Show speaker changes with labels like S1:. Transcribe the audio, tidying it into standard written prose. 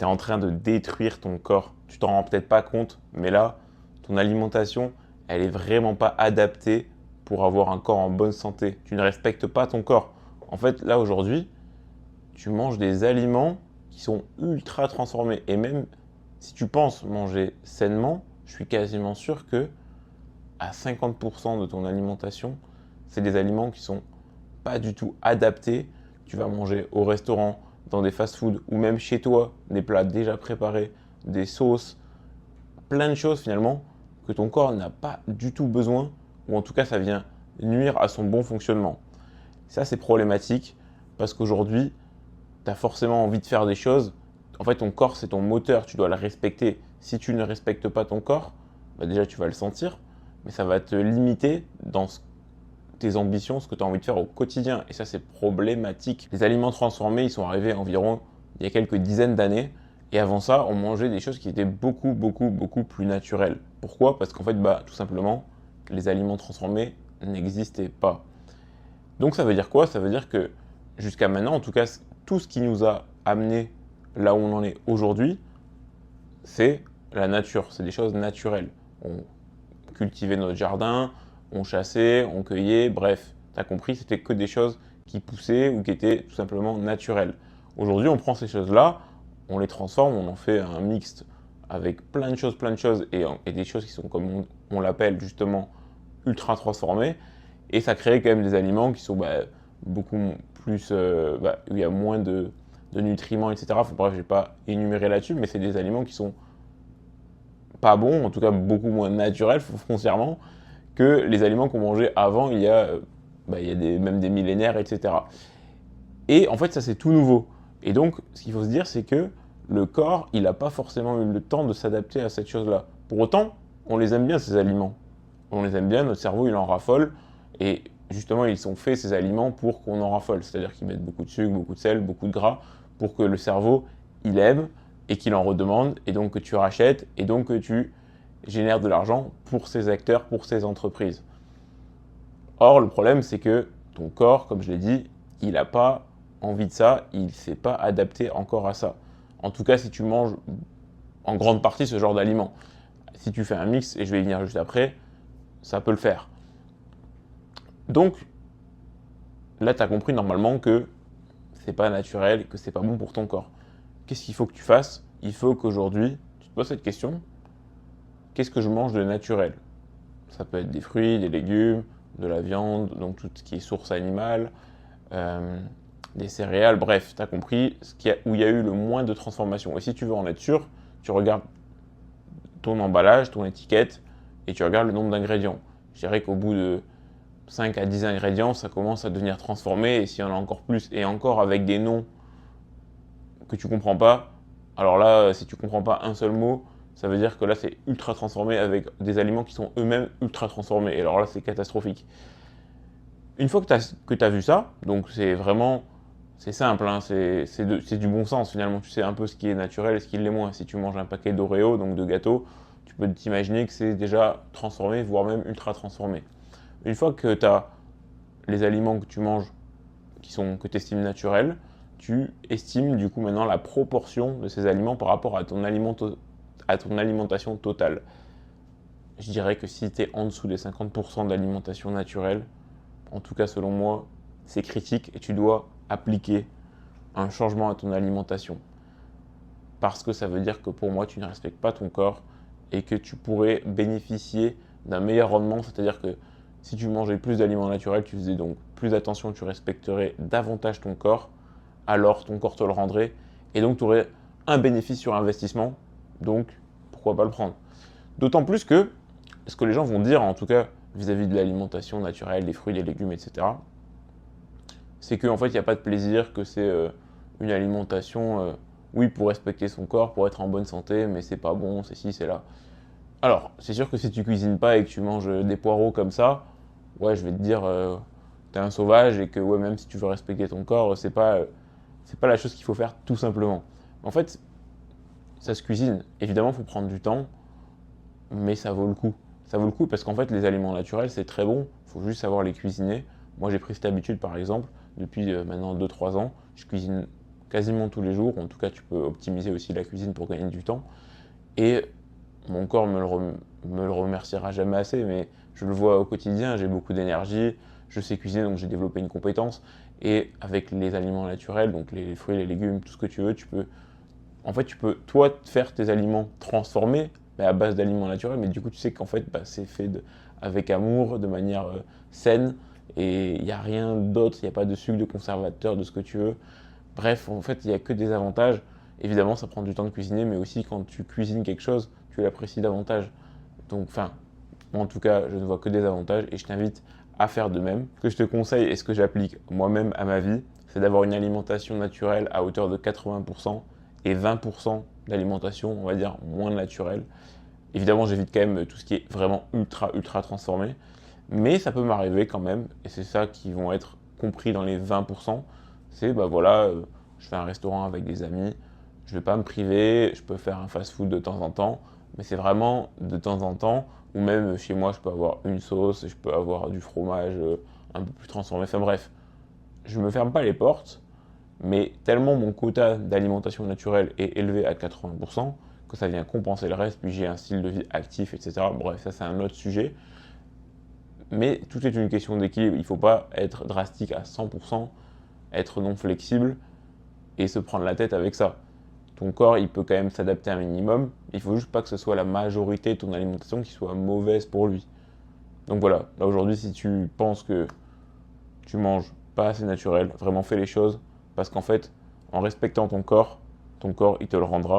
S1: tu es en train de détruire ton corps. Tu t'en rends peut-être pas compte, mais là, ton alimentation, elle est vraiment pas adaptée pour avoir un corps en bonne santé. Tu ne respectes pas ton corps. En fait, là aujourd'hui, tu manges des aliments qui sont ultra transformés. Et même si tu penses manger sainement, je suis quasiment sûr que à 50% de ton alimentation, c'est des aliments qui sont pas du tout adaptés. Tu vas manger au restaurant, dans des fast-foods ou même chez toi, des plats déjà préparés, des sauces, plein de choses finalement que ton corps n'a pas du tout besoin, ou en tout cas ça vient nuire à son bon fonctionnement. Ça c'est problématique parce qu'aujourd'hui, tu as forcément envie de faire des choses. En fait, ton corps c'est ton moteur, tu dois le respecter. Si tu ne respectes pas ton corps, bah déjà tu vas le sentir, mais ça va te limiter dans tes ambitions, ce que tu as envie de faire au quotidien. Et ça, c'est problématique. Les aliments transformés, ils sont arrivés environ il y a quelques dizaines d'années. Et avant ça, on mangeait des choses qui étaient beaucoup plus naturelles. Pourquoi? Parce qu'en fait, tout simplement, les aliments transformés n'existaient pas. Donc ça veut dire quoi? Ça veut dire que jusqu'à maintenant, en tout cas, tout ce qui nous a amené là où on en est aujourd'hui, c'est la nature, c'est des choses naturelles. On cultivait notre jardin, on chassait, on cueillait, bref, tu as compris, c'était que des choses qui poussaient ou qui étaient tout simplement naturelles. Aujourd'hui, on prend ces choses-là, on les transforme, on en fait un mixte avec plein de choses et des choses qui sont, comme on l'appelle justement, ultra transformées, et ça crée quand même des aliments qui sont beaucoup plus, où il y a moins de nutriments, etc. Enfin, bref, je ne vais pas énumérer là-dessus, mais c'est des aliments qui sont pas bons, en tout cas beaucoup moins naturels foncièrement, que les aliments qu'on mangeait avant, il y a même des millénaires, etc. Et en fait, ça c'est tout nouveau. Et donc, ce qu'il faut se dire, c'est que le corps, il n'a pas forcément eu le temps de s'adapter à cette chose-là. Pour autant, on les aime bien, ces aliments. On les aime bien, notre cerveau, il en raffole. Et justement, ils sont faits, ces aliments, pour qu'on en raffole. C'est-à-dire qu'ils mettent beaucoup de sucre, beaucoup de sel, beaucoup de gras, pour que le cerveau, il aime et qu'il en redemande, et donc que tu rachètes, et donc que tu génères de l'argent pour ces acteurs, pour ces entreprises. Or, le problème, c'est que ton corps, comme je l'ai dit, il n'a pas envie de ça, il ne s'est pas adapté encore à ça. En tout cas, si tu manges en grande partie ce genre d'aliments. Si tu fais un mix, et je vais y venir juste après, ça peut le faire. Donc, là, tu as compris normalement que c'est pas naturel, que c'est pas bon pour ton corps. Qu'est-ce qu'il faut que tu fasses? Il faut qu'aujourd'hui, tu te poses cette question. Qu'est-ce que je mange de naturel? Ça peut être des fruits, des légumes, de la viande, donc tout ce qui est source animale, des céréales, bref, tu as compris où il y a eu le moins de transformation. Et si tu veux en être sûr, tu regardes ton emballage, ton étiquette, et tu regardes le nombre d'ingrédients. Je dirais qu'au bout de 5 à 10 ingrédients, ça commence à devenir transformé, et s'il y en a encore plus, et encore avec des noms que tu comprends pas, alors là, si tu comprends pas un seul mot, ça veut dire que là, c'est ultra transformé avec des aliments qui sont eux-mêmes ultra transformés. Et alors là, c'est catastrophique. Une fois que tu as vu ça, donc c'est simple, hein, c'est du bon sens finalement. Tu sais un peu ce qui est naturel et ce qui l'est moins. Si tu manges un paquet d'Oreo, donc de gâteaux, tu peux t'imaginer que c'est déjà transformé, voire même ultra transformé. Une fois que tu as les aliments que tu manges que tu estimes naturels, tu estimes du coup maintenant la proportion de ces aliments par rapport à ton alimentation totale. Je dirais que si tu es en dessous des 50% d'alimentation naturelle, en tout cas selon moi, c'est critique et tu dois appliquer un changement à ton alimentation. Parce que ça veut dire que pour moi, tu ne respectes pas ton corps et que tu pourrais bénéficier d'un meilleur rendement. C'est-à-dire que si tu mangeais plus d'aliments naturels, tu faisais donc plus attention, tu respecterais davantage ton corps, alors ton corps te le rendrait et donc tu aurais un bénéfice sur investissement. Donc pourquoi pas le prendre? D'autant plus que ce que les gens vont dire, en tout cas vis-à-vis de l'alimentation naturelle, des fruits, des légumes, etc., c'est qu'en fait, il n'y a pas de plaisir, que c'est une alimentation, oui, pour respecter son corps, pour être en bonne santé, mais c'est pas bon, c'est ci, c'est là. Alors, c'est sûr que si tu cuisines pas et que tu manges des poireaux comme ça, ouais, je vais te dire, t'es un sauvage et que ouais, même si tu veux respecter ton corps, c'est pas la chose qu'il faut faire tout simplement. En fait, ça se cuisine. Évidemment, il faut prendre du temps, mais ça vaut le coup. Ça vaut le coup parce qu'en fait, les aliments naturels, c'est très bon. Il faut juste savoir les cuisiner. Moi, j'ai pris cette habitude, par exemple, depuis maintenant 2-3 ans. Je cuisine quasiment tous les jours. En tout cas, tu peux optimiser aussi la cuisine pour gagner du temps. Et mon corps me le remerciera jamais assez, mais je le vois au quotidien, j'ai beaucoup d'énergie, je sais cuisiner, donc j'ai développé une compétence. Et avec les aliments naturels, donc les fruits, les légumes, tout ce que tu veux, tu peux, toi, faire tes aliments transformés, mais à base d'aliments naturels, mais du coup, tu sais qu'en fait, c'est fait avec amour, de manière saine, et il n'y a rien d'autre, il n'y a pas de sucre, de conservateur, de ce que tu veux. Bref, en fait, il n'y a que des avantages. Évidemment, ça prend du temps de cuisiner, mais aussi quand tu cuisines quelque chose, tu l'apprécies davantage. Donc, enfin, moi en tout cas, je ne vois que des avantages et je t'invite à faire de même. Ce que je te conseille et ce que j'applique moi-même à ma vie, c'est d'avoir une alimentation naturelle à hauteur de 80% et 20% d'alimentation, on va dire, moins naturelle. Évidemment, j'évite quand même tout ce qui est vraiment ultra transformé, mais ça peut m'arriver quand même, et c'est ça qui vont être compris dans les 20%, c'est bah voilà, je fais un restaurant avec des amis, je ne vais pas me priver, je peux faire un fast-food de temps en temps, mais c'est vraiment de temps en temps, ou même chez moi, je peux avoir une sauce, je peux avoir du fromage un peu plus transformé, enfin bref, je ne me ferme pas les portes, mais tellement mon quota d'alimentation naturelle est élevé à 80% que ça vient compenser le reste, puis j'ai un style de vie actif, etc. Bref, ça c'est un autre sujet. Mais tout est une question d'équilibre. Il ne faut pas être drastique à 100%, être non flexible et se prendre la tête avec ça. Ton corps, il peut quand même s'adapter un minimum. Il faut juste pas que ce soit la majorité de ton alimentation qui soit mauvaise pour lui. Donc voilà, là aujourd'hui, si tu penses que tu manges pas assez naturel, vraiment fais les choses parce qu'en fait, en respectant ton corps, il te le rendra.